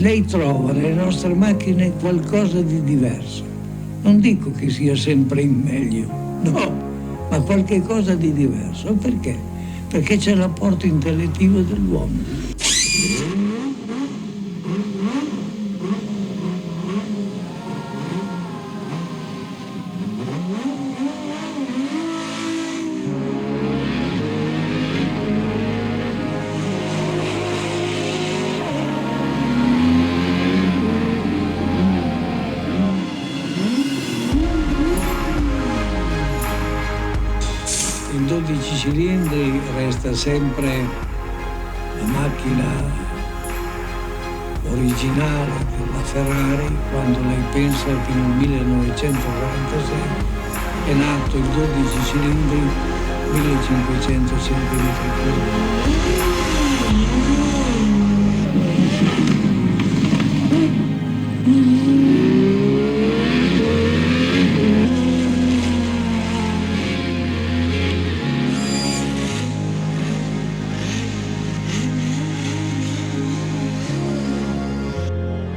Lei trova nelle nostre macchine qualcosa di diverso. Non dico che sia sempre in meglio, no, ma qualche cosa di diverso. Perché? Perché c'è l'apporto intellettivo dell'uomo. Il 12 cilindri resta sempre la macchina originale della Ferrari quando lei pensa che nel 1946 è nato il 12 cilindri 1500 cm3.